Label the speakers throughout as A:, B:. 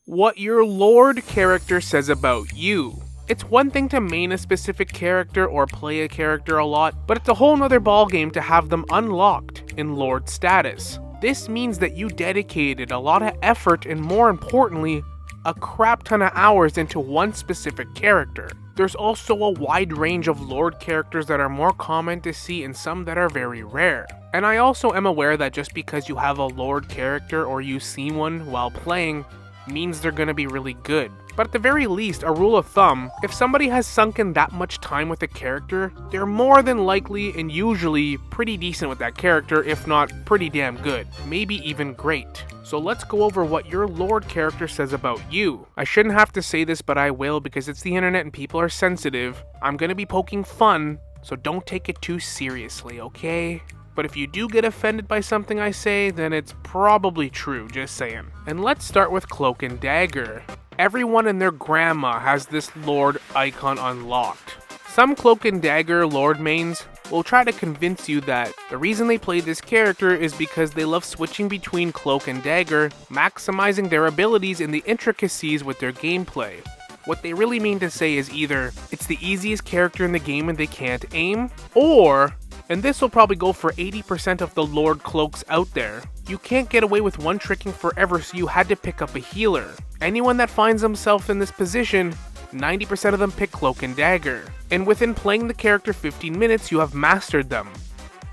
A: What your Lord character says about you. It's one thing to main a specific character or play a character a lot, but it's a whole nother ballgame to have them unlocked in Lord status. This means that you dedicated a lot of effort and, more importantly, a crap ton of hours into one specific character. There's also a wide range of Lord characters that are more common to see and some that are very rare. And I also am aware that just because you have a Lord character or you see one while playing means they're gonna be really good. But at the very least, a rule of thumb, if somebody has sunk in that much time with a character, they're more than likely and usually pretty decent with that character, if not pretty damn good, maybe even great. So let's go over what your Lord character says about you. I shouldn't have to say this, but I will because it's the internet and people are sensitive. I'm gonna be poking fun, so don't take it too seriously, okay? But if you do get offended by something I say, then it's probably true, just saying. And let's start with Cloak and Dagger. Everyone and their grandma has this Lord icon unlocked. Some Cloak and Dagger Lord mains will try to convince you that the reason they play this character is because they love switching between Cloak and Dagger, maximizing their abilities and the intricacies with their gameplay. What they really mean to say is either it's the easiest character in the game and they can't aim, or, and this will probably go for 80% of the Lord cloaks out there, you can't get away with one tricking forever, so you had to pick up a healer. Anyone that finds themselves in this position, 90% of them pick Cloak and Dagger. And within playing the character 15 minutes, you have mastered them.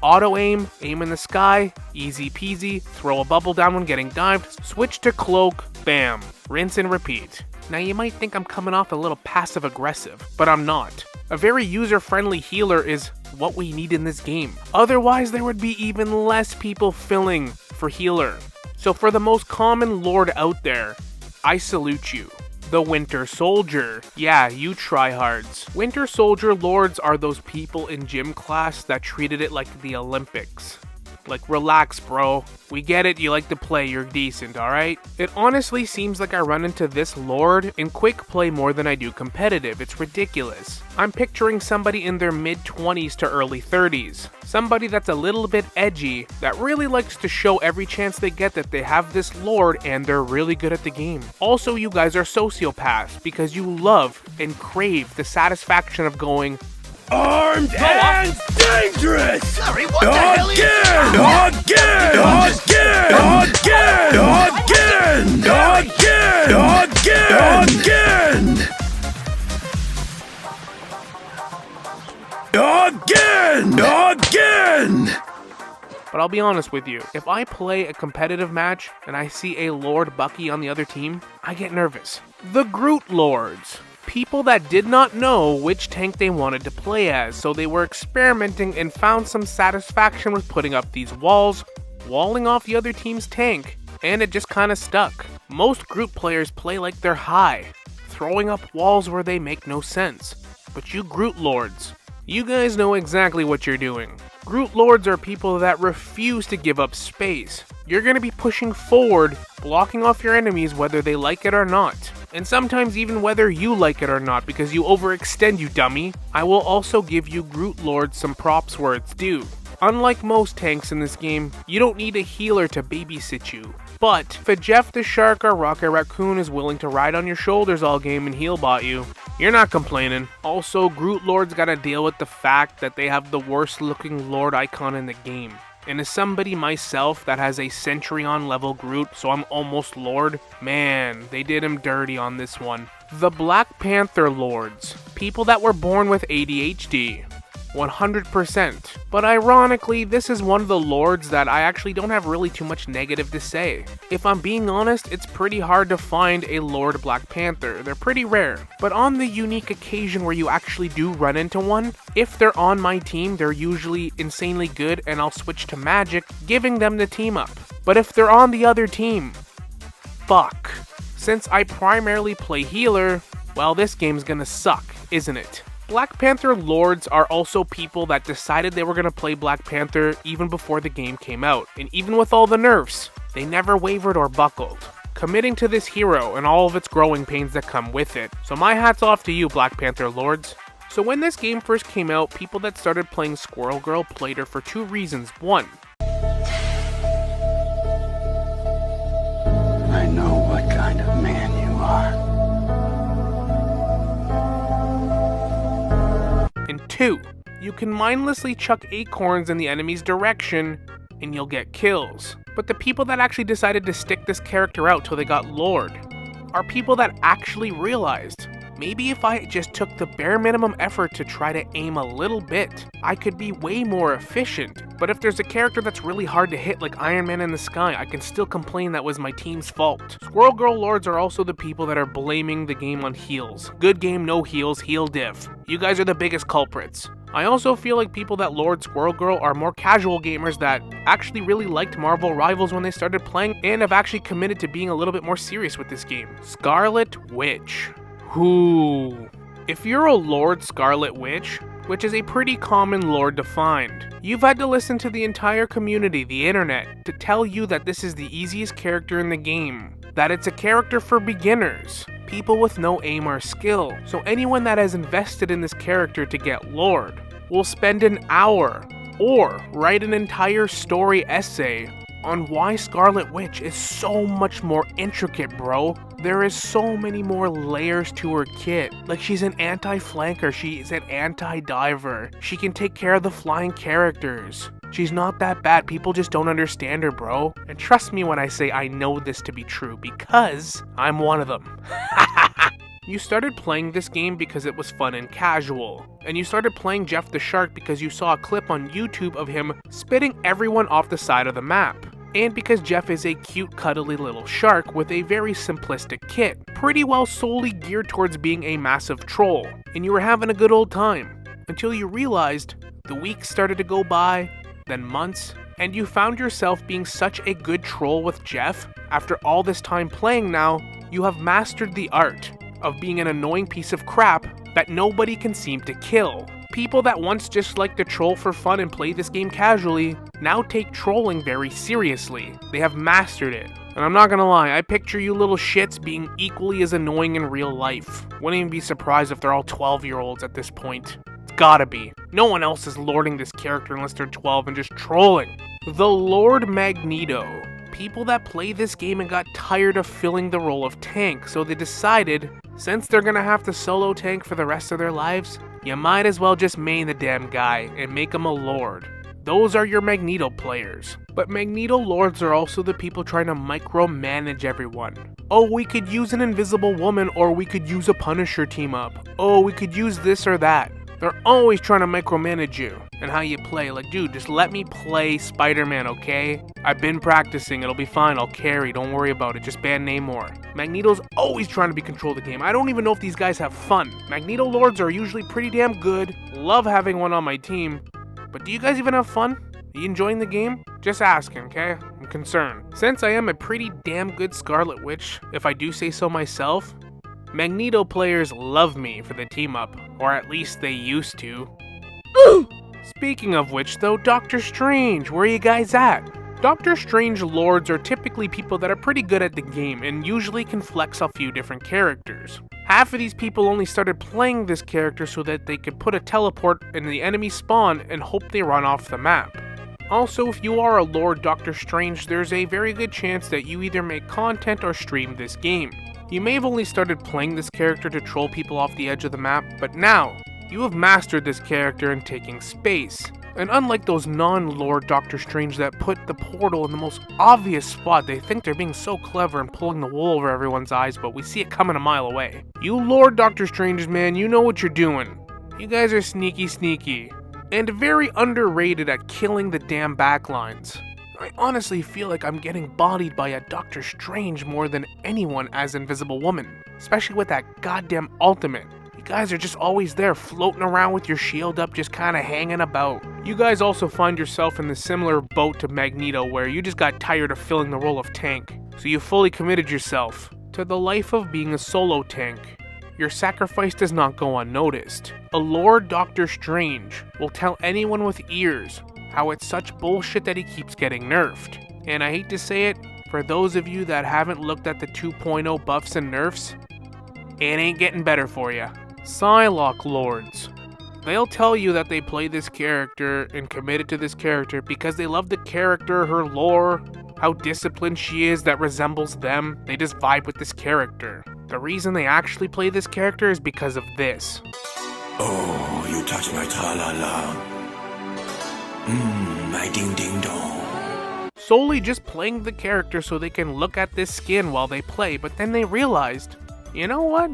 A: Auto aim, aim in the sky, easy peasy, throw a bubble down when getting dived, switch to Cloak, bam, rinse and repeat. Now you might think I'm coming off a little passive aggressive, but I'm not. A very user-friendly healer is what we need in this game. Otherwise, there would be even less people filling for healer. So for the most common Lord out there, I salute you. The Winter Soldier. Yeah, you tryhards. Winter Soldier Lords are those people in gym class that treated it like the Olympics. Like, relax, bro. We get it, you like to play, you're decent, alright? It honestly seems like I run into this Lord in quick play more than I do competitive. It's ridiculous. I'm picturing somebody in their mid-20s to early 30s. Somebody that's a little bit edgy, that really likes to show every chance they get that they have this Lord and they're really good at the game. Also, you guys are sociopaths because you love and crave the satisfaction of going,
B: armed and dangerous!
C: Sorry, what the hell is
B: Again!
A: But I'll be honest with you, if I play a competitive match and I see a Lord Bucky on the other team, I get nervous. The Groot Lords. People that did not know which tank they wanted to play as, so they were experimenting and found some satisfaction with putting up these walls, walling off the other team's tank, and it just kinda stuck. Most Groot players play like they're high, throwing up walls where they make no sense. But you Groot Lords, you guys know exactly what you're doing. Groot Lords are people that refuse to give up space. You're gonna be pushing forward, blocking off your enemies whether they like it or not. And sometimes even whether you like it or not, because you overextend, you dummy. I will also give you Groot Lords some props where it's due. Unlike most tanks in this game, you don't need a healer to babysit you. But if a Jeff the Shark or Rocket Raccoon is willing to ride on your shoulders all game and heal bot you, you're not complaining. Also, Groot Lords gotta deal with the fact that they have the worst looking Lord icon in the game. And as somebody myself that has a Centurion level Groot, so I'm almost Lord, man, they did him dirty on this one. The Black Panther Lords. People that were born with ADHD. 100%. But ironically, this is one of the Lords that I actually don't have really too much negative to say. If I'm being honest, it's pretty hard to find a Lord Black Panther. They're pretty rare. But on the unique occasion where you actually do run into one, if they're on my team, they're usually insanely good and I'll switch to magic, giving them the team up. But if they're on the other team, fuck. Since I primarily play healer, well, this game's gonna suck, isn't it? Black Panther Lords are also people that decided they were going to play Black Panther even before the game came out, and even with all the nerfs, they never wavered or buckled, committing to this hero and all of its growing pains that come with it. So my hat's off to you, Black Panther Lords. So when this game first came out, people that started playing Squirrel Girl played her for two reasons. One,
C: I know what kind of man you
A: 2. You can mindlessly chuck acorns in the enemy's direction, and you'll get kills. But the people that actually decided to stick this character out till they got Lord are people that actually realized, maybe if I just took the bare minimum effort to try to aim a little bit, I could be way more efficient. But if there's a character that's really hard to hit like Iron Man in the sky, I can still complain that was my team's fault. Squirrel Girl Lords are also the people that are blaming the game on heals. Good game, no heals, heal diff. You guys are the biggest culprits. I also feel like people that Lord Squirrel Girl are more casual gamers that actually really liked Marvel Rivals when they started playing and have actually committed to being a little bit more serious with this game. Scarlet Witch. Whoo. If you're a Lord Scarlet Witch, which is a pretty common lore to find, you've had to listen to the entire community, the internet, to tell you that this is the easiest character in the game, that it's a character for beginners, people with no aim or skill. So anyone that has invested in this character to get Lord will spend an hour or write an entire story essay on why Scarlet Witch is so much more intricate, bro. There is so many more layers to her kit. Like, she's an anti-flanker, she's an anti-diver, she can take care of the flying characters. She's not that bad, people just don't understand her, bro. And trust me when I say I know this to be true, because I'm one of them. You started playing this game because it was fun and casual, and you started playing Jeff the Shark because you saw a clip on YouTube of him spitting everyone off the side of the map, and because Jeff is a cute cuddly little shark with a very simplistic kit, pretty well solely geared towards being a massive troll, and you were having a good old time, until you realized the weeks started to go by, then months, and you found yourself being such a good troll with Jeff. After all this time playing now, you have mastered the art of being an annoying piece of crap that nobody can seem to kill. People that once just liked to troll for fun and play this game casually, now take trolling very seriously. They have mastered it. And I'm not gonna lie, I picture you little shits being equally as annoying in real life. Wouldn't even be surprised if they're all 12-year-olds at this point. It's gotta be. No one else is lording this character unless they're 12 and just trolling. The Lord Magneto. People that play this game and got tired of filling the role of tank, so they decided, since they're gonna have to solo tank for the rest of their lives, you might as well just main the damn guy and make him a lord. Those are your Magneto players. But Magneto lords are also the people trying to micromanage everyone. Oh, we could use an Invisible Woman, or we could use a Punisher team up. Oh, we could use this or that. They're always trying to micromanage you and how you play. Like, dude, just let me play Spider-Man, okay? I've been practicing, it'll be fine, I'll carry, don't worry about it, just ban Namor. Magneto's always trying to be control the game. I don't even know if these guys have fun. Magneto lords are usually pretty damn good, love having one on my team, but do you guys even have fun? Are you enjoying the game? Just asking, okay? I'm concerned. Since I am a pretty damn good Scarlet Witch, if I do say so myself, Magneto players love me for the team up, or at least they used to. Speaking of which though, Doctor Strange, where are you guys at? Doctor Strange lords are typically people that are pretty good at the game and usually can flex a few different characters. Half of these people only started playing this character so that they could put a teleport in the enemy spawn and hope they run off the map. Also, if you are a Lord Doctor Strange, there's a very good chance that you either make content or stream this game. You may have only started playing this character to troll people off the edge of the map, but now, you have mastered this character in taking space. And unlike those non-Lord Doctor Strange that put the portal in the most obvious spot, they think they're being so clever and pulling the wool over everyone's eyes, but we see it coming a mile away. You Lord Doctor Stranges, man, you know what you're doing. You guys are sneaky, and very underrated at killing the damn backlines. I honestly feel like I'm getting bodied by a Doctor Strange more than anyone as Invisible Woman, especially with that goddamn ultimate. You guys are just always there, floating around with your shield up, just kinda hanging about. You guys also find yourself in the similar boat to Magneto, where you just got tired of filling the role of tank, so you fully committed yourself to the life of being a solo tank. Your sacrifice does not go unnoticed. A Lord Doctor Strange will tell anyone with ears how it's such bullshit that he keeps getting nerfed. And I hate to say it, for those of you that haven't looked at the 2.0 buffs and nerfs, it ain't getting better for you. Psylocke Lords. They'll tell you that they play this character and committed to this character because they love the character, her lore, how disciplined she is that resembles them. They just vibe with this character. The reason they actually play this character is because of this.
B: Oh, you touch my tra-la-la. My ding-ding-dong.
A: Solely just playing the character so they can look at this skin while they play, but then they realized, you know what?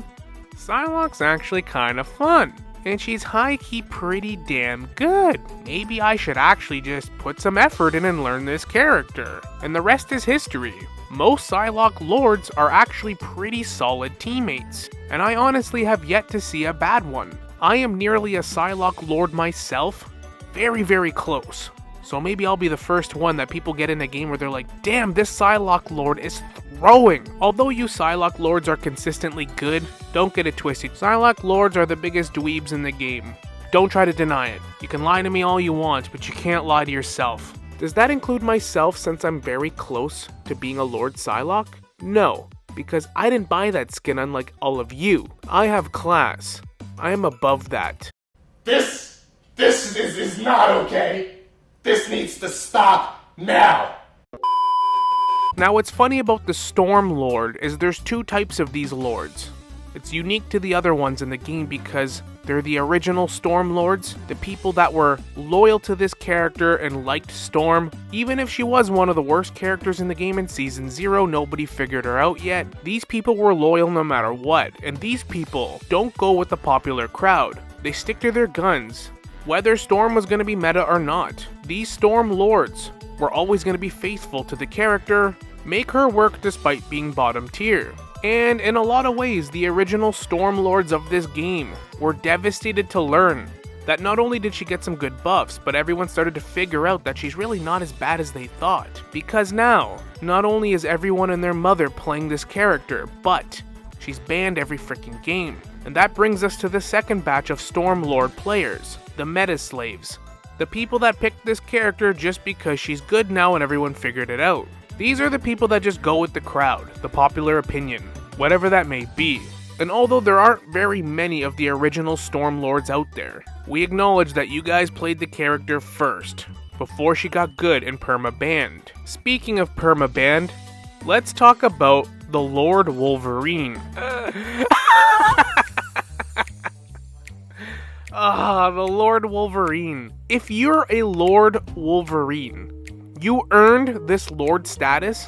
A: Psylocke's actually kind of fun. And she's high-key pretty damn good. Maybe I should actually just put some effort in and learn this character. And the rest is history. Most Psylocke Lords are actually pretty solid teammates, and I honestly have yet to see a bad one. I am nearly a Psylocke Lord myself, very, very close. So maybe I'll be the first one that people get in a game where they're like, damn, this Psylocke Lord is throwing. Although you Psylocke Lords are consistently good, don't get it twisted. Psylocke Lords are the biggest dweebs in the game. Don't try to deny it. You can lie to me all you want, but you can't lie to yourself. Does that include myself since I'm very close to being a Lord Psylocke? No, because I didn't buy that skin unlike all of you. I have class. I am above that.
C: This is not okay. This needs to stop now.
A: Now what's funny about the Storm Lord is there's two types of these lords. It's unique to the other ones in the game because they're the original Storm Lords, the people that were loyal to this character and liked Storm. Even if she was one of the worst characters in the game in Season 0, nobody figured her out yet. These people were loyal no matter what, and these people don't go with the popular crowd. They stick to their guns, whether Storm was going to be meta or not. These Storm Lords were always going to be faithful to the character, make her work despite being bottom tier. And in a lot of ways, the original Storm Lords of this game were devastated to learn that not only did she get some good buffs, but everyone started to figure out that she's really not as bad as they thought. Because now, not only is everyone and their mother playing this character, but she's banned every freaking game. And that brings us to the second batch of Storm Lord players, the meta slaves. The people that picked this character just because she's good now and everyone figured it out. These are the people that just go with the crowd, the popular opinion, whatever that may be. And although there aren't very many of the original Storm Lords out there, we acknowledge that you guys played the character first, before she got good and perma-banned. Speaking of perma-banned, let's talk about the Lord Wolverine. The Lord Wolverine. If you're a Lord Wolverine, you earned this Lord status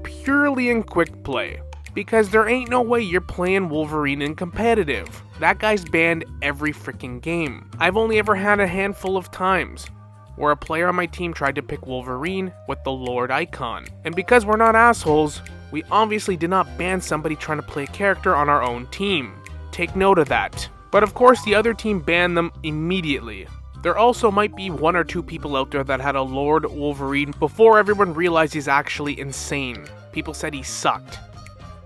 A: purely in quick play, because there ain't no way you're playing Wolverine in competitive. That guy's banned every freaking game. I've only ever had a handful of times where a player on my team tried to pick Wolverine with the Lord icon. And because we're not assholes, we obviously did not ban somebody trying to play a character on our own team. Take note of that. But of course the other team banned them immediately. There also might be one or two people out there that had a Lord Wolverine before everyone realized he's actually insane. People said he sucked.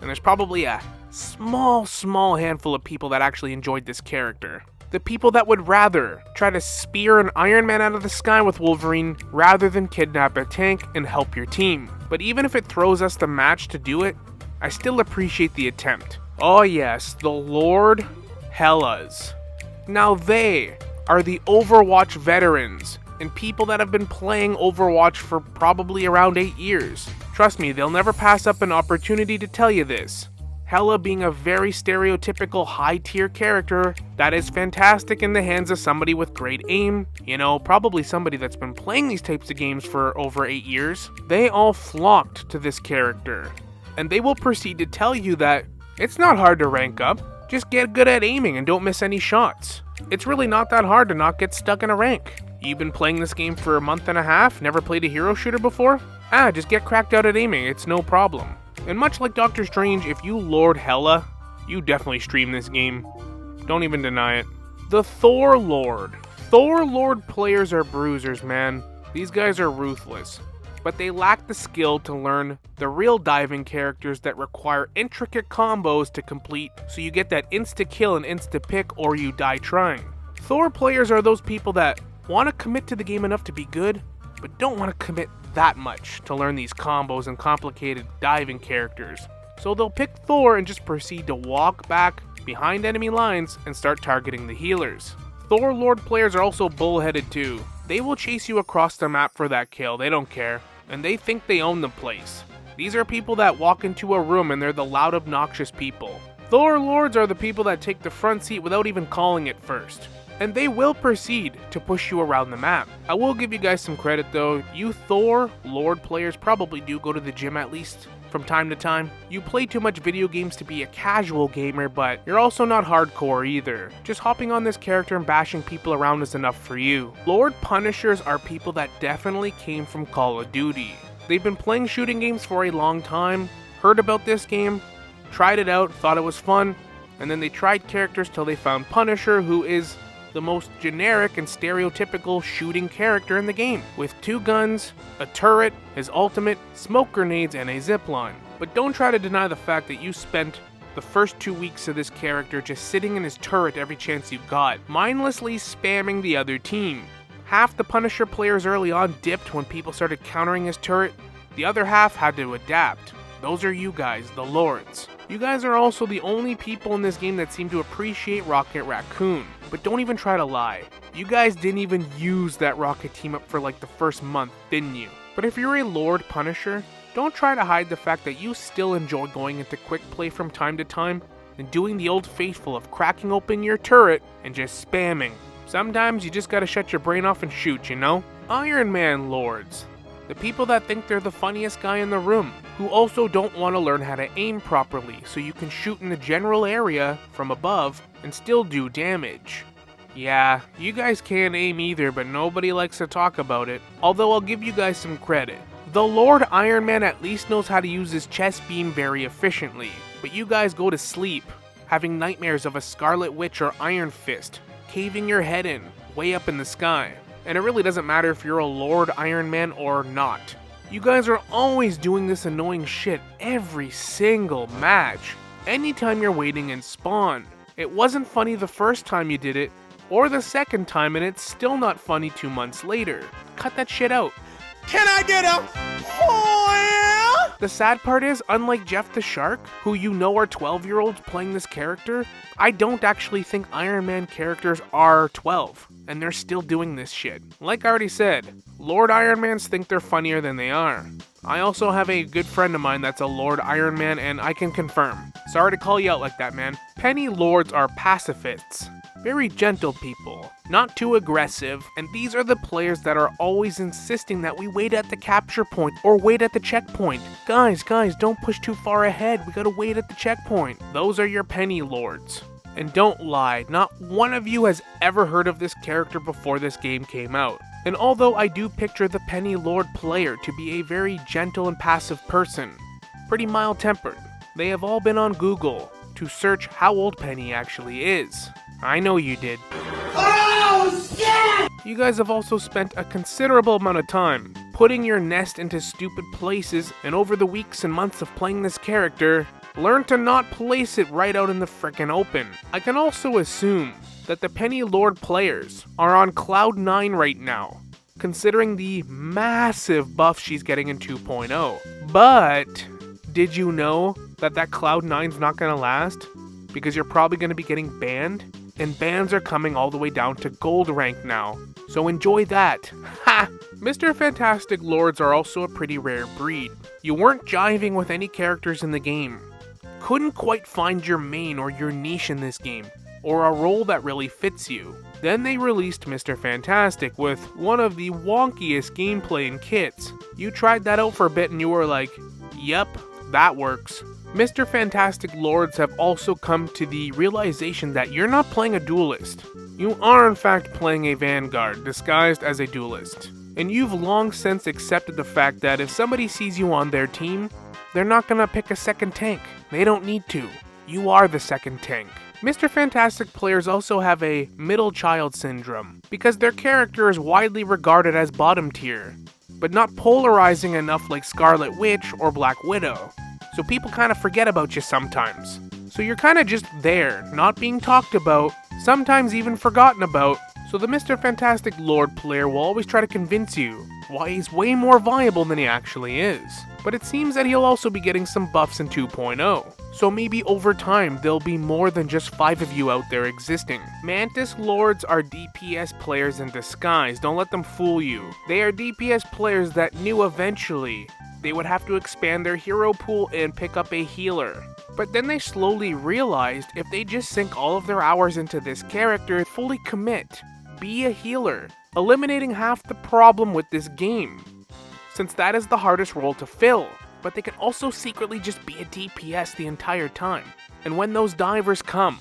A: And there's probably a small handful of people that actually enjoyed this character. The people that would rather try to spear an Iron Man out of the sky with Wolverine rather than kidnap a tank and help your team. But even if it throws us the match to do it, I still appreciate the attempt. Oh yes, the Lord Hellas. Now they are the Overwatch veterans and people that have been playing Overwatch for probably around 8 years. Trust me, they'll never pass up an opportunity to tell you this. Hela being a very stereotypical high-tier character that is fantastic in the hands of somebody with great aim, you know, probably somebody that's been playing these types of games for over 8 years, they all flocked to this character. And they will proceed to tell you that it's not hard to rank up, just get good at aiming and don't miss any shots. It's really not that hard to not get stuck in a rank. You've been playing this game for a month and a half, never played a hero shooter before? Just get cracked out at aiming, it's no problem. And much like Doctor Strange, if you Lord Hela, you definitely stream this game. Don't even deny it. The Thor Lord. Thor Lord players are bruisers, man. These guys are ruthless. But they lack the skill to learn the real diving characters that require intricate combos to complete, so you get that insta-kill and insta-pick or you die trying. Thor players are those people that want to commit to the game enough to be good, but don't want to commit that much to learn these combos and complicated diving characters. So they'll pick Thor and just proceed to walk back behind enemy lines and start targeting the healers. Thor Lord players are also bullheaded too. They will chase you across the map for that kill, they don't care. And they think they own the place. These are people that walk into a room and they're the loud, obnoxious people. Thor Lords are the people that take the front seat without even calling it first. And they will proceed to push you around the map. I will give you guys some credit though. You Thor Lord players probably do go to the gym at least from time to time. You play too much video games to be a casual gamer, but you're also not hardcore either. Just hopping on this character and bashing people around is enough for you. Lord Punishers are people that definitely came from Call of Duty. They've been playing shooting games for a long time, heard about this game, tried it out, thought it was fun, and then they tried characters till they found Punisher, who is the most generic and stereotypical shooting character in the game, with 2 guns, a turret, his ultimate, smoke grenades, and a zipline. But don't try to deny the fact that you spent the first 2 weeks of this character just sitting in his turret every chance you got, mindlessly spamming the other team. Half the Punisher players early on dipped when people started countering his turret, the other half had to adapt. Those are you guys, the Lords. You guys are also the only people in this game that seem to appreciate Rocket Raccoon. But don't even try to lie. You guys didn't even use that Rocket team up for like the first month, didn't you? But if you're a Lord Punisher, don't try to hide the fact that you still enjoy going into quick play from time to time and doing the old faithful of cracking open your turret and just spamming. Sometimes you just gotta shut your brain off and shoot, you know? Iron Man Lords. The people that think they're the funniest guy in the room, who also don't want to learn how to aim properly so you can shoot in the general area from above and still do damage. Yeah, you guys can't aim either, but nobody likes to talk about it, although I'll give you guys some credit. The Lord Iron Man at least knows how to use his chest beam very efficiently, but you guys go to sleep, having nightmares of a Scarlet Witch or Iron Fist, caving your head in, way up in the sky. And it really doesn't matter if you're a Lord Iron Man or not. You guys are always doing this annoying shit every single match. Anytime you're waiting in spawn. It wasn't funny the first time you did it, or the second time, and it's still not funny 2 months later. Cut that shit out.
C: Can I get a oh,
A: The sad part is, unlike Jeff the Shark, who you know are 12-year-olds playing this character, I don't actually think Iron Man characters are 12, and they're still doing this shit. Like I already said, Lord Iron Mans think they're funnier than they are. I also have a good friend of mine that's a Lord Iron Man, and I can confirm. Sorry to call you out like that, man. Penny Lords are pacifists. Very gentle people, not too aggressive, and these are the players that are always insisting that we wait at the capture point or wait at the checkpoint. Guys, don't push too far ahead, we gotta wait at the checkpoint. Those are your Penny Lords. And don't lie, not one of you has ever heard of this character before this game came out. And although I do picture the Penny Lord player to be a very gentle and passive person, pretty mild-tempered, they have all been on Google to search how old Penny actually is. I know you did.
C: oh shit!
A: You guys have also spent a considerable amount of time putting your nest into stupid places, and over the weeks and months of playing this character, learn to not place it right out in the frickin' open. I can also assume that the Penny Lord players are on Cloud 9 right now, considering the massive buff she's getting in 2.0. But did you know that Cloud 9's not gonna last? Because you're probably gonna be getting banned, and bans are coming all the way down to gold rank now. So enjoy that. Ha! Mr. Fantastic Lords are also a pretty rare breed. You weren't jiving with any characters in the game. Couldn't quite find your main or your niche in this game, or a role that really fits you. Then they released Mr. Fantastic with one of the wonkiest gameplay and kits. You tried that out for a bit and you were like, yep, that works. Mr. Fantastic Lords have also come to the realization that you're not playing a duelist. You are in fact playing a vanguard disguised as a duelist. And you've long since accepted the fact that if somebody sees you on their team, they're not gonna pick a second tank. They don't need to. You are the second tank. Mr. Fantastic players also have a middle child syndrome, because their character is widely regarded as bottom tier, but not polarizing enough like Scarlet Witch or Black Widow. So people kind of forget about you sometimes. So you're kind of just there, not being talked about, sometimes even forgotten about. So the Mr. Fantastic Lord player will always try to convince you why he's way more viable than he actually is. But it seems that he'll also be getting some buffs in 2.0. So maybe over time there'll be more than just 5 of you out there existing. Mantis Lords are DPS players in disguise, don't let them fool you. They are DPS players that knew eventually they would have to expand their hero pool and pick up a healer. But then they slowly realized if they just sink all of their hours into this character, fully commit, be a healer, eliminating half the problem with this game, since that is the hardest role to fill. But they can also secretly just be a DPS the entire time. And when those divers come,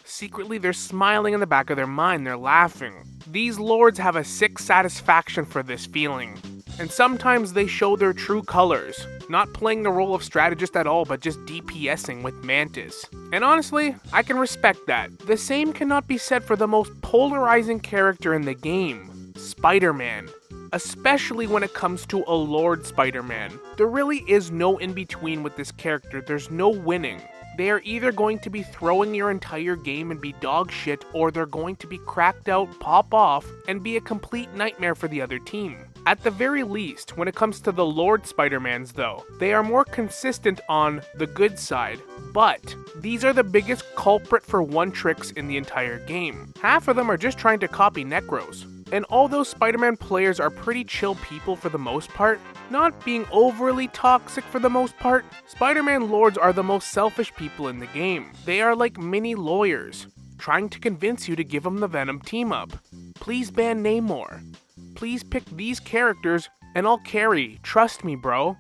A: secretly they're smiling in the back of their mind, they're laughing. These lords have a sick satisfaction for this feeling. And sometimes they show their true colors, not playing the role of strategist at all, but just DPSing with Mantis. And honestly, I can respect that. The same cannot be said for the most polarizing character in the game, Spider-Man. Especially when it comes to a Lord Spider-Man. There really is no in-between with this character, there's no winning. They are either going to be throwing your entire game and be dog shit, or they're going to be cracked out, pop off, and be a complete nightmare for the other team. At the very least, when it comes to the Lord Spider-Mans though, they are more consistent on the good side, but these are the biggest culprit for one-tricks in the entire game. Half of them are just trying to copy Necros. And although Spider-Man players are pretty chill people for the most part, not being overly toxic for the most part, Spider-Man lords are the most selfish people in the game. They are like mini lawyers, trying to convince you to give them the Venom team-up. Please ban Namor. Please pick these characters and I'll carry, trust me bro.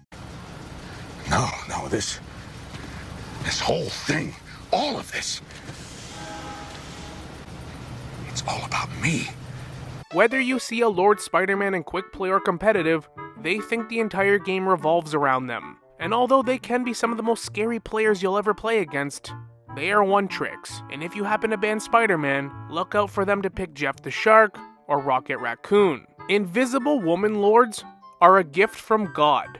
B: No, this whole thing, all of this, it's all about me.
A: Whether you see a Lord Spider-Man in quick play or competitive, they think the entire game revolves around them. And although they can be some of the most scary players you'll ever play against, they are one-tricks. And if you happen to ban Spider-Man, look out for them to pick Jeff the Shark or Rocket Raccoon. Invisible Woman Lords are a gift from God.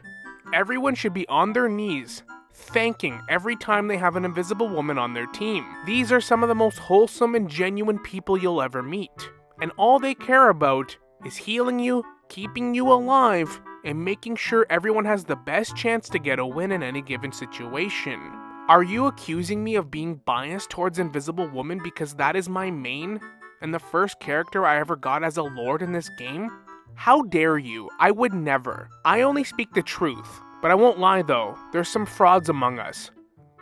A: Everyone should be on their knees, thanking every time they have an invisible woman on their team. These are some of the most wholesome and genuine people you'll ever meet. And all they care about is healing you, keeping you alive, and making sure everyone has the best chance to get a win in any given situation. Are you accusing me of being biased towards Invisible Woman because that is my main and the first character I ever got as a Lord in this game? How dare you? I would never. I only speak the truth. But I won't lie though, there's some frauds among us.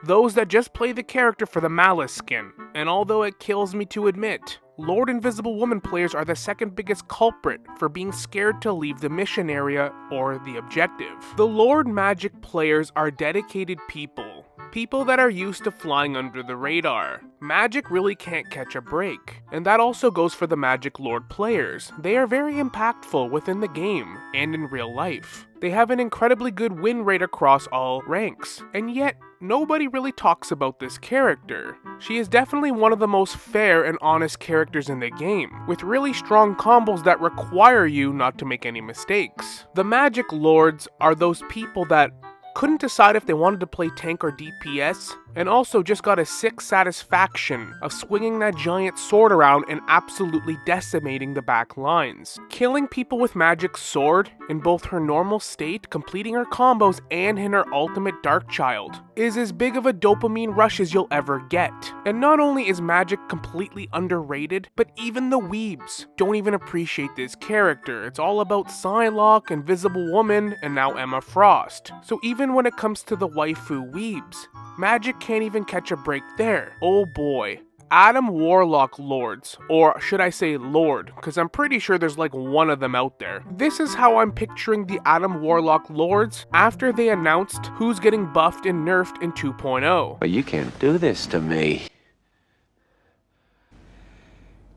A: Those that just play the character for the Malice skin. And although it kills me to admit, Lord Invisible Woman players are the second biggest culprit for being scared to leave the mission area or the objective. The Lord Magic players are dedicated people. People that are used to flying under the radar. Magic really can't catch a break. And that also goes for the Magic Lord players. They are very impactful within the game and in real life. They have an incredibly good win rate across all ranks, and yet nobody really talks about this character. She is definitely one of the most fair and honest characters in the game, with really strong combos that require you not to make any mistakes. The Magic Lords are those people that couldn't decide if they wanted to play tank or DPS, and also just got a sick satisfaction of swinging that giant sword around and absolutely decimating the back lines. Killing people with Magic's sword in both her normal state, completing her combos, and in her ultimate Dark Child is as big of a dopamine rush as you'll ever get. And not only is Magic completely underrated, but even the weebs don't even appreciate this character. It's all about Psylocke, Invisible Woman, and now Emma Frost. So even when it comes to the waifu weebs, Magic can't even catch a break there. Oh boy. Adam Warlock Lords, or should I say Lord, because I'm pretty sure there's like one of them out there. This is how I'm picturing the Adam Warlock Lords after they announced who's getting buffed and nerfed in 2.0.
D: But you can't do this to me.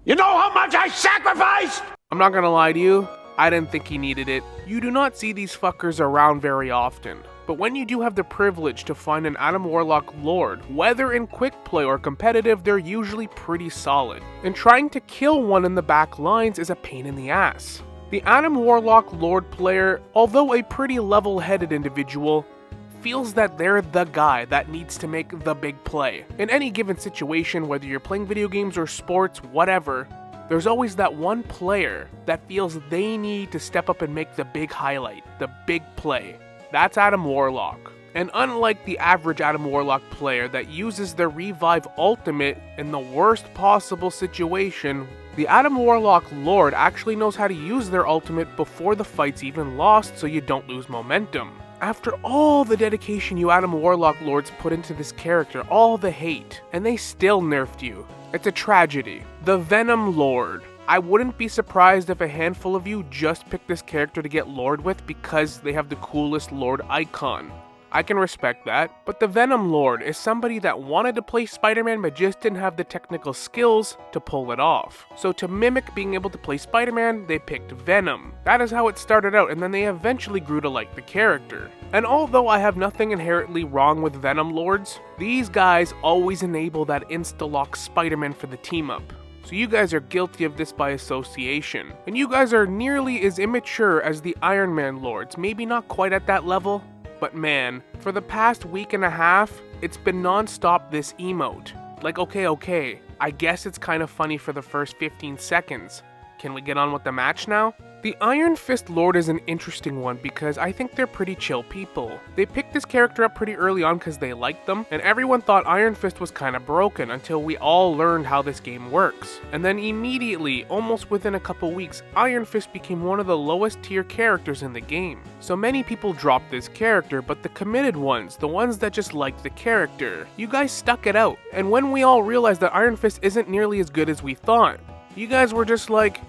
B: You know how much I sacrificed?
A: I'm not gonna lie to you, I didn't think he needed it. You do not see these fuckers around very often. But when you do have the privilege to find an Adam Warlock Lord, whether in quick play or competitive, they're usually pretty solid. And trying to kill one in the back lines is a pain in the ass. The Adam Warlock Lord player, although a pretty level-headed individual, feels that they're the guy that needs to make the big play. In any given situation, whether you're playing video games or sports, whatever, there's always that one player that feels they need to step up and make the big highlight, the big play. That's Adam Warlock. And unlike the average Adam Warlock player that uses their revive ultimate in the worst possible situation, the Adam Warlock Lord actually knows how to use their ultimate before the fight's even lost so you don't lose momentum. After all the dedication you Adam Warlock Lords put into this character, all the hate, and they still nerfed you. It's a tragedy. The Venom Lord. I wouldn't be surprised if a handful of you just picked this character to get Lord with because they have the coolest Lord icon. I can respect that, but the Venom Lord is somebody that wanted to play Spider-Man but just didn't have the technical skills to pull it off. So to mimic being able to play Spider-Man, they picked Venom. That is how it started out, and then they eventually grew to like the character. And although I have nothing inherently wrong with Venom Lords, these guys always enable that insta-lock Spider-Man for the team-up. So you guys are guilty of this by association. And you guys are nearly as immature as the Iron Man Lords, maybe not quite at that level, but man, for the past week and a half, it's been non-stop this emote. Like, okay, I guess it's kind of funny for the first 15 seconds. Can we get on with the match now? The Iron Fist Lord is an interesting one because I think they're pretty chill people. They picked this character up pretty early on because they liked them, and everyone thought Iron Fist was kind of broken until we all learned how this game works. And then immediately, almost within a couple weeks, Iron Fist became one of the lowest tier characters in the game. So many people dropped this character, but the committed ones, the ones that just liked the character, you guys stuck it out. And when we all realized that Iron Fist isn't nearly as good as we thought, you guys were just like,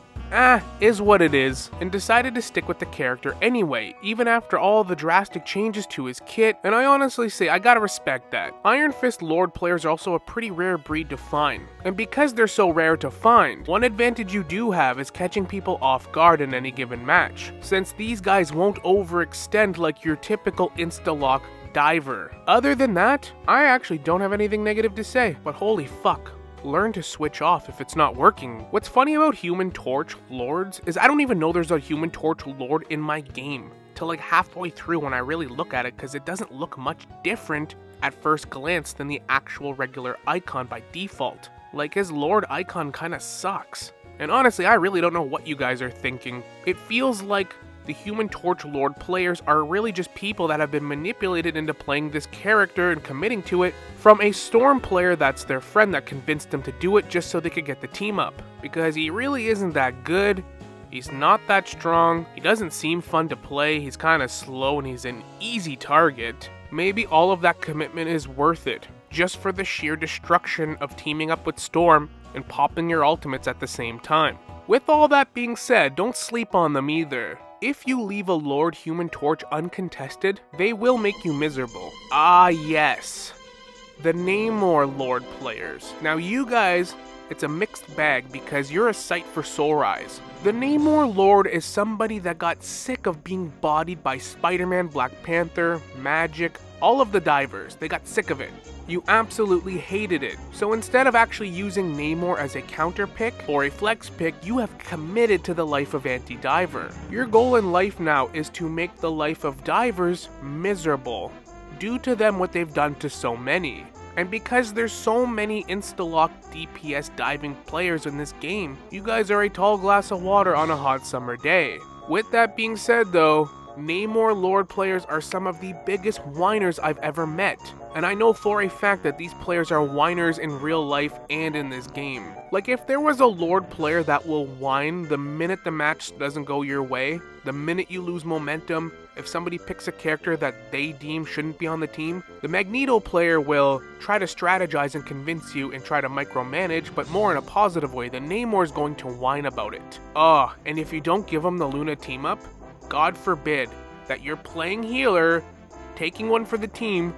A: is what it is, and decided to stick with the character anyway, even after all the drastic changes to his kit, and I honestly say I gotta respect that. Iron Fist Lord players are also a pretty rare breed to find, and because they're so rare to find, one advantage you do have is catching people off guard in any given match, since these guys won't overextend like your typical insta-lock diver. Other than that, I actually don't have anything negative to say, but holy fuck. Learn to switch off if it's not working. What's funny about Human Torch Lords is I don't even know there's a Human Torch Lord in my game till like halfway through when I really look at it, because it doesn't look much different at first glance than the actual regular icon by default. Like, his Lord icon kinda sucks. And honestly, I really don't know what you guys are thinking. It feels like the Human Torch Lord players are really just people that have been manipulated into playing this character and committing to it from a Storm player that's their friend that convinced them to do it just so they could get the team up. Because he really isn't that good, he's not that strong, he doesn't seem fun to play, he's kinda slow, and he's an easy target. Maybe all of that commitment is worth it, just for the sheer destruction of teaming up with Storm and popping your ultimates at the same time. With all that being said, don't sleep on them either. If you leave a Lord Human Torch uncontested, they will make you miserable. Ah yes, the Namor Lord players. Now you guys, it's a mixed bag because you're a sight for sore eyes. The Namor Lord is somebody that got sick of being bodied by Spider-Man, Black Panther, Magic, all of the divers. They got sick of it. You absolutely hated it. So instead of actually using Namor as a counter pick or a flex pick, you have committed to the life of anti-diver. Your goal in life now is to make the life of divers miserable, due to them what they've done to so many. And because there's so many insta-lock DPS diving players in this game, you guys are a tall glass of water on a hot summer day. With that being said though, Namor Lord players are some of the biggest whiners I've ever met. And I know for a fact that these players are whiners in real life and in this game. Like, if there was a Lord player that will whine the minute the match doesn't go your way, the minute you lose momentum, if somebody picks a character that they deem shouldn't be on the team, the Magneto player will try to strategize and convince you and try to micromanage, but more in a positive way. The Namor is going to whine about it. And if you don't give them the Luna team up, God forbid that you're playing healer, taking one for the team,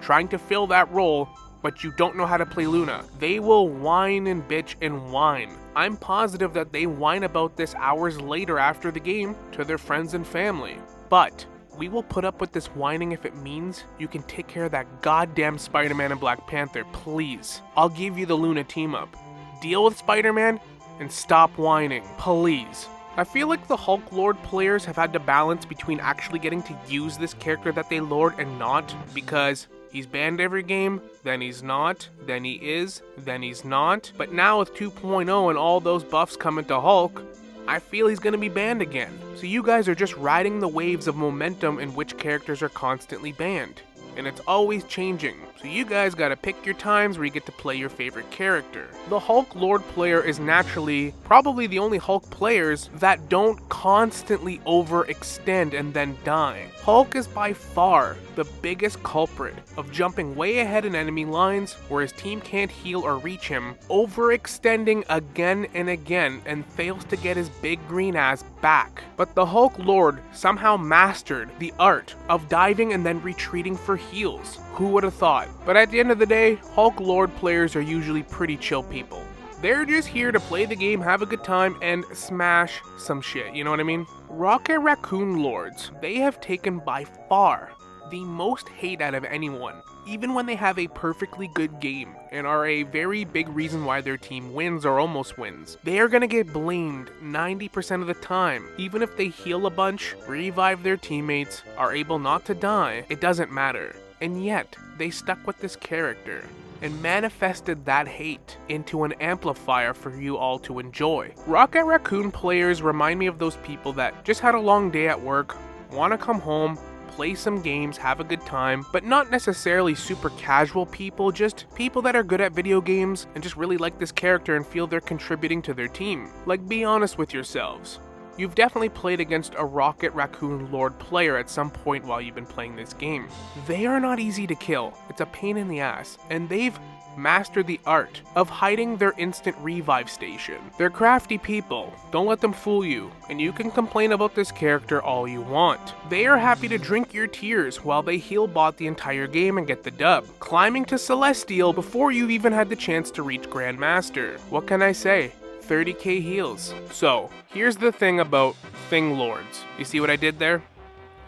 A: trying to fill that role, but you don't know how to play Luna. They will whine and bitch and whine. I'm positive that they whine about this hours later after the game to their friends and family. But we will put up with this whining if it means you can take care of that goddamn Spider-Man and Black Panther, please. I'll give you the Luna team up. Deal with Spider-Man and stop whining, please. I feel like the Hulk Lord players have had to balance between actually getting to use this character that they lord and not, because he's banned every game, then he's not, then he is, then he's not. But now with 2.0 and all those buffs coming to Hulk, I feel he's gonna be banned again. So you guys are just riding the waves of momentum in which characters are constantly banned. And it's always changing. So you guys gotta pick your times where you get to play your favorite character. The Hulk Lord player is naturally probably the only Hulk players that don't constantly overextend and then die. Hulk is by far the biggest culprit of jumping way ahead in enemy lines where his team can't heal or reach him, overextending again and again, and fails to get his big green ass back. But the Hulk Lord somehow mastered the art of diving and then retreating for heals. Who would have thought? But at the end of the day, Hulk Lord players are usually pretty chill people. They're just here to play the game, have a good time, and smash some shit, you know what I mean? Rocket Raccoon Lords, they have taken by far the most hate out of anyone, even when they have a perfectly good game and are a very big reason why their team wins or almost wins. They are gonna get blamed 90% of the time. Even if they heal a bunch, revive their teammates, are able not to die, it doesn't matter. And yet, they stuck with this character and manifested that hate into an amplifier for you all to enjoy. Rocket Raccoon players remind me of those people that just had a long day at work, want to come home, play some games, have a good time, but not necessarily super casual people, just people that are good at video games and just really like this character and feel they're contributing to their team. Like, be honest with yourselves. You've definitely played against a Rocket Raccoon Lord player at some point while you've been playing this game. They are not easy to kill, it's a pain in the ass, and they've mastered the art of hiding their instant revive station. They're crafty people, don't let them fool you, and you can complain about this character all you want. They are happy to drink your tears while they heal bot the entire game and get the dub, climbing to Celestial before you've even had the chance to reach Grandmaster. What can I say? 30k heals. So, here's the thing about Thing Lords. You see what I did there?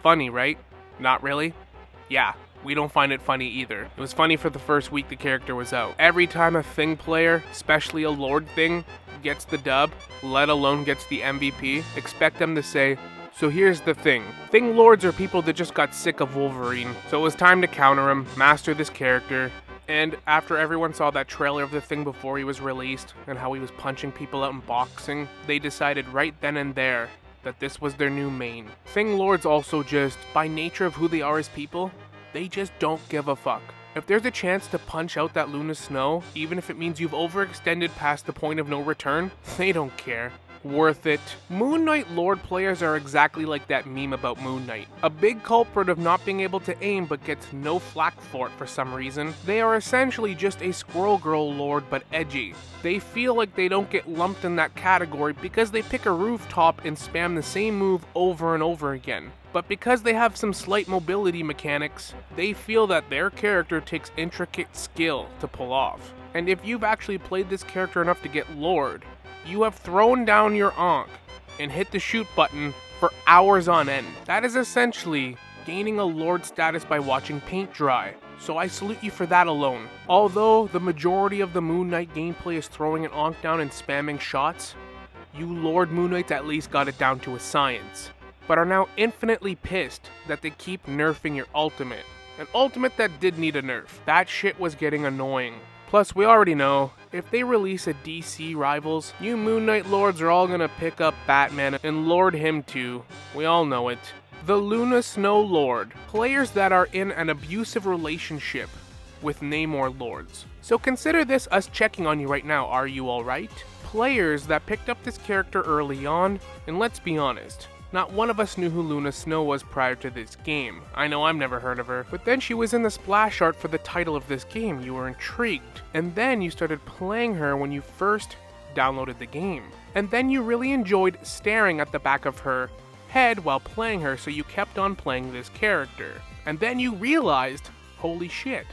A: Funny, right? Not really? Yeah, we don't find it funny either. It was funny for the first week the character was out. Every time a Thing player, especially a Lord Thing, gets the dub, let alone gets the MVP, expect them to say, so here's the thing. Thing Lords are people that just got sick of Wolverine, so it was time to counter him, master this character. And after everyone saw that trailer of the Thing before he was released, and how he was punching people out in boxing, they decided right then and there that this was their new main. Thing Lords also just, by nature of who they are as people, they just don't give a fuck. If there's a chance to punch out that Luna Snow, even if it means you've overextended past the point of no return, they don't care. Worth it. Moon Knight Lord players are exactly like that meme about Moon Knight. A big culprit of not being able to aim but gets no flack for it for some reason. They are essentially just a Squirrel Girl Lord but edgy. They feel like they don't get lumped in that category because they pick a rooftop and spam the same move over and over again. But because they have some slight mobility mechanics, they feel that their character takes intricate skill to pull off. And if you've actually played this character enough to get Lord, you have thrown down your Ankh and hit the shoot button for hours on end. That is essentially gaining a Lord status by watching paint dry. So I salute you for that alone. Although the majority of the Moon Knight gameplay is throwing an Ankh down and spamming shots, you Lord Moon Knights at least got it down to a science, but are now infinitely pissed that they keep nerfing your ultimate. An ultimate that did need a nerf. That shit was getting annoying. Plus, we already know, if they release a DC Rivals, you Moon Knight Lords are all gonna pick up Batman and Lord him too. We all know it. The Luna Snow Lord. Players that are in an abusive relationship with Namor Lords. So consider this us checking on you right now, are you alright? Players that picked up this character early on, and let's be honest, not one of us knew who Luna Snow was prior to this game. I know I've never heard of her, but then she was in the splash art for the title of this game. You were intrigued, and then you started playing her when you first downloaded the game. And then you really enjoyed staring at the back of her head while playing her, so you kept on playing this character. And then you realized, holy shit,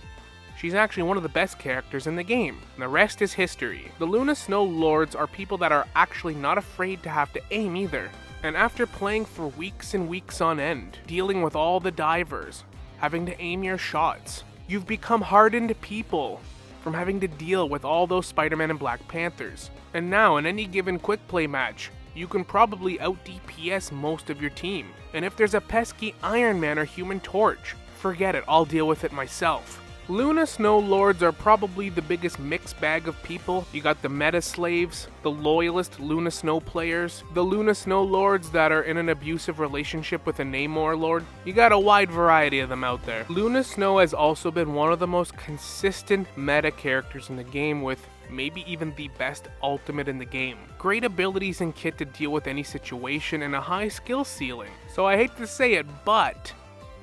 A: she's actually one of the best characters in the game. And the rest is history. The Luna Snow Lords are people that are actually not afraid to have to aim either. And after playing for weeks and weeks on end, dealing with all the divers, having to aim your shots, you've become hardened people from having to deal with all those Spider-Man and Black Panthers. And now, in any given quick play match, you can probably out-DPS most of your team. And if there's a pesky Iron Man or Human Torch, forget it, I'll deal with it myself. Luna Snow Lords are probably the biggest mixed bag of people. You got the meta slaves, the loyalist Luna Snow players, the Luna Snow Lords that are in an abusive relationship with a Namor Lord. You got a wide variety of them out there. Luna Snow has also been one of the most consistent meta characters in the game, with maybe even the best ultimate in the game. Great abilities and kit to deal with any situation and a high skill ceiling. So I hate to say it, but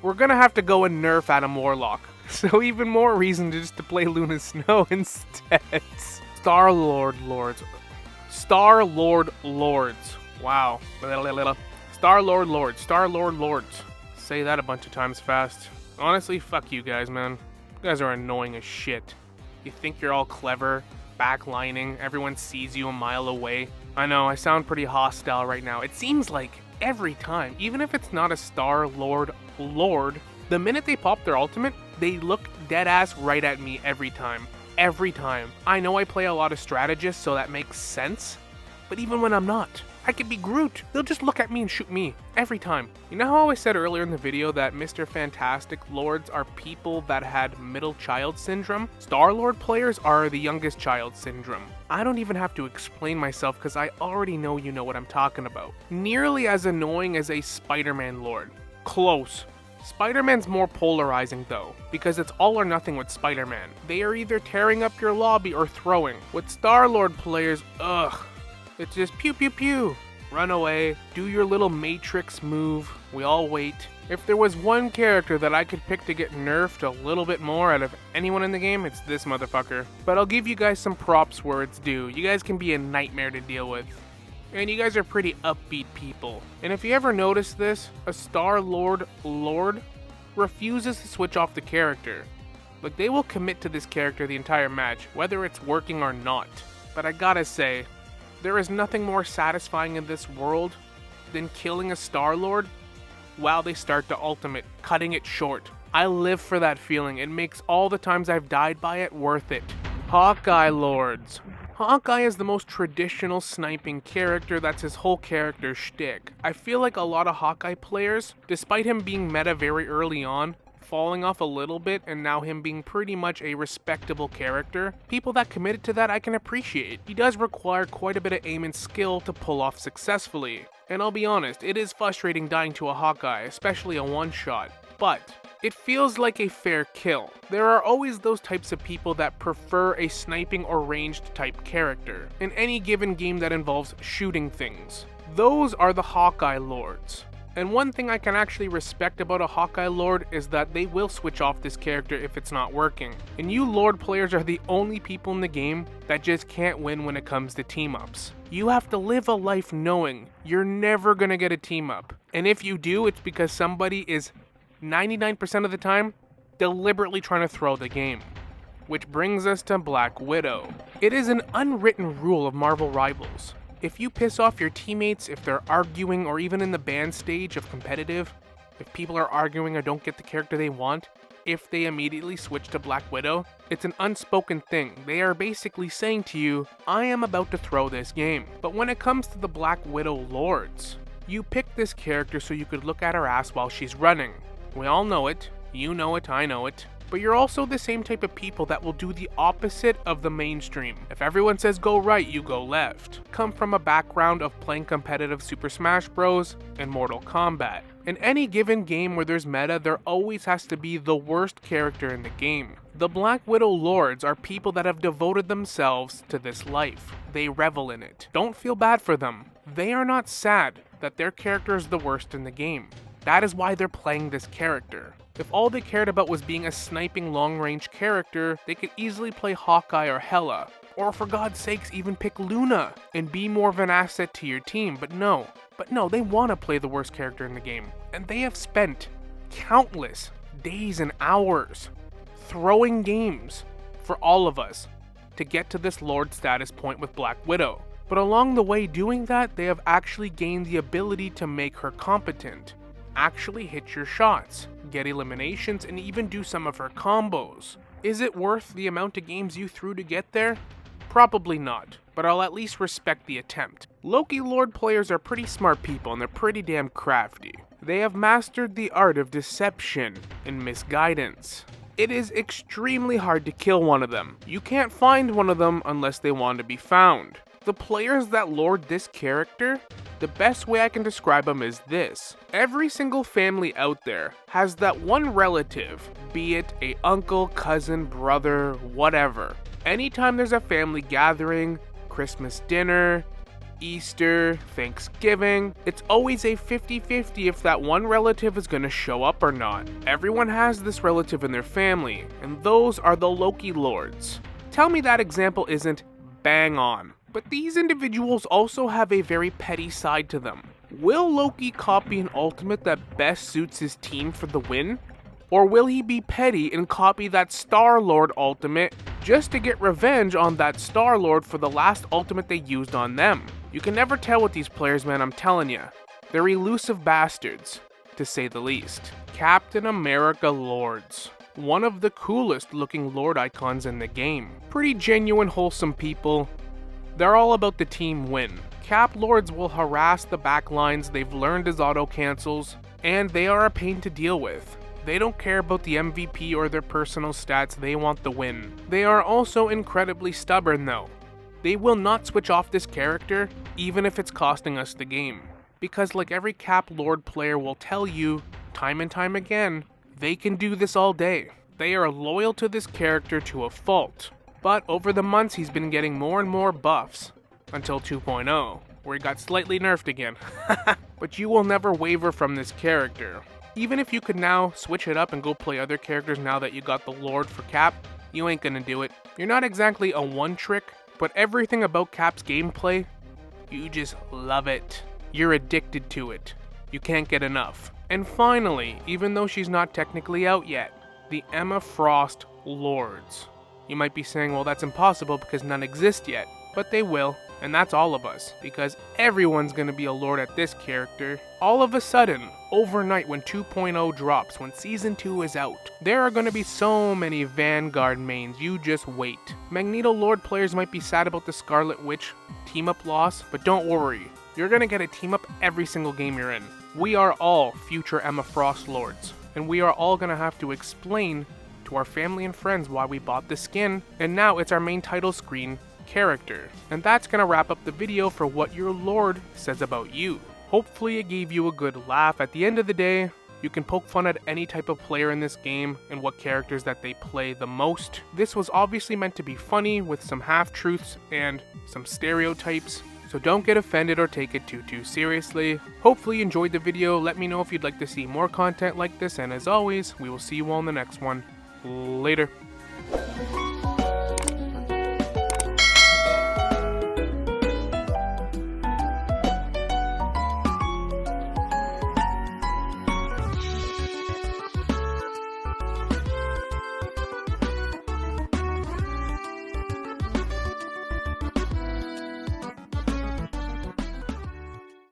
A: we're gonna have to go and nerf Adam Warlock. So even more reason to just to play Luna Snow instead. Star-Lord Lords. Star-Lord Lords. Wow. Star-Lord Lords. Star-Lord Lords. Say that a bunch of times fast. Honestly, fuck you guys, man. You guys are annoying as shit. You think you're all clever, backlining, everyone sees you a mile away. I know, I sound pretty hostile right now. It seems like every time, even if it's not a Star-Lord Lord, the minute they pop their ultimate, they look dead ass right at me every time. Every time. I know I play a lot of strategists, so that makes sense. But even when I'm not, I could be Groot. They'll just look at me and shoot me. Every time. You know how I said earlier in the video that Mr. Fantastic Lords are people that had middle child syndrome? Star-Lord players are the youngest child syndrome. I don't even have to explain myself because I already know you know what I'm talking about. Nearly as annoying as a Spider-Man Lord. Close. Spider-Man's more polarizing though, because it's all or nothing with Spider-Man. They are either tearing up your lobby or throwing. With Star-Lord players, ugh, it's just pew pew pew. Run away, do your little Matrix move, we all wait. If there was one character that I could pick to get nerfed a little bit more out of anyone in the game, it's this motherfucker. But I'll give you guys some props where it's due. You guys can be a nightmare to deal with. And you guys are pretty upbeat people. And if you ever notice this, a Star-Lord Lord refuses to switch off the character. Like, they will commit to this character the entire match, whether it's working or not. But I gotta say, there is nothing more satisfying in this world than killing a Star-Lord while they start the ultimate, cutting it short. I live for that feeling. It makes all the times I've died by it worth it. Hawkeye Lords. Hawkeye is the most traditional sniping character. That's his whole character shtick. I feel like a lot of Hawkeye players, despite him being meta very early on, falling off a little bit and now him being pretty much a respectable character, people that committed to that I can appreciate. He does require quite a bit of aim and skill to pull off successfully. And I'll be honest, it is frustrating dying to a Hawkeye, especially a one-shot. But it feels like a fair kill. There are always those types of people that prefer a sniping or ranged type character in any given game that involves shooting things. Those are the Hawkeye Lords. And one thing I can actually respect about a Hawkeye Lord is that they will switch off this character if it's not working. And you Lord players are the only people in the game that just can't win when it comes to team-ups. You have to live a life knowing you're never gonna get a team-up. And if you do, it's because somebody is 99% of the time deliberately trying to throw the game. Which brings us to Black Widow. It is an unwritten rule of Marvel Rivals. If you piss off your teammates, if they're arguing, or even in the ban stage of competitive, if people are arguing or don't get the character they want, if they immediately switch to Black Widow, it's an unspoken thing. They are basically saying to you, I am about to throw this game. But when it comes to the Black Widow Lords, you pick this character so you could look at her ass while she's running. We all know it, you know it, I know it. But you're also the same type of people that will do the opposite of the mainstream. If everyone says go right, you go left. Come from a background of playing competitive Super Smash Bros. And Mortal Kombat. In any given game where there's meta, there always has to be the worst character in the game. The Black Widow Lords are people that have devoted themselves to this life. They revel in it. Don't feel bad for them. They are not sad that their character is the worst in the game. That is why they're playing this character. If all they cared about was being a sniping long-range character, they could easily play Hawkeye or Hela. Or for God's sakes, even pick Luna and be more of an asset to your team. But no, they want to play the worst character in the game. And they have spent countless days and hours throwing games for all of us to get to this Lord status point with Black Widow. But along the way doing that, they have actually gained the ability to make her competent. Actually hit your shots, get eliminations, and even do some of her combos. Is it worth the amount of games you threw to get there? Probably not, but I'll at least respect the attempt. Loki Lord players are pretty smart people and they're pretty damn crafty. They have mastered the art of deception and misguidance. It is extremely hard to kill one of them. You can't find one of them unless they want to be found. The players that lord this character, the best way I can describe them is this. Every single family out there has that one relative, be it a uncle, cousin, brother, whatever. Anytime there's a family gathering, Christmas dinner, Easter, Thanksgiving, it's always a 50-50 if that one relative is gonna show up or not. Everyone has this relative in their family, and those are the Loki lords. Tell me that example isn't bang on. But these individuals also have a very petty side to them. Will Loki copy an ultimate that best suits his team for the win? Or will he be petty and copy that Star-Lord ultimate just to get revenge on that Star-Lord for the last ultimate they used on them? You can never tell with these players, man, I'm telling ya. They're elusive bastards, to say the least. Captain America Lords. One of the coolest looking Lord icons in the game. Pretty genuine, wholesome people. They're all about the team win. Cap Lords will harass the backlines they've learned as auto-cancels, and they are a pain to deal with. They don't care about the MVP or their personal stats, they want the win. They are also incredibly stubborn though. They will not switch off this character, even if it's costing us the game. Because like every Cap Lord player will tell you, time and time again, they can do this all day. They are loyal to this character to a fault. But over the months he's been getting more and more buffs, until 2.0, where he got slightly nerfed again. But you will never waver from this character. Even if you could now switch it up and go play other characters now that you got the Lord for Cap, you ain't gonna do it. You're not exactly a one-trick, but everything about Cap's gameplay, you just love it. You're addicted to it. You can't get enough. And finally, even though she's not technically out yet, the Emma Frost Lords. You might be saying, well, that's impossible because none exist yet. But they will, and that's all of us, because everyone's gonna be a Lord at this character. All of a sudden, overnight when 2.0 drops, when Season 2 is out, there are gonna be so many Vanguard mains, you just wait. Magneto Lord players might be sad about the Scarlet Witch team-up loss, but don't worry. You're gonna get a team-up every single game you're in. We are all future Emma Frost Lords, and we are all gonna have to explain to our family and friends why we bought the skin, and now it's our main title screen character. And that's gonna wrap up the video for what your Lord says about you. Hopefully it gave you a good laugh. At the end of the day, you can poke fun at any type of player in this game and what characters that they play the most. This was obviously meant to be funny with some half-truths and some stereotypes, so don't get offended or take it too seriously. Hopefully you enjoyed the video. Let me know if you'd like to see more content like this, and as always, we will see you all in the next one. Later.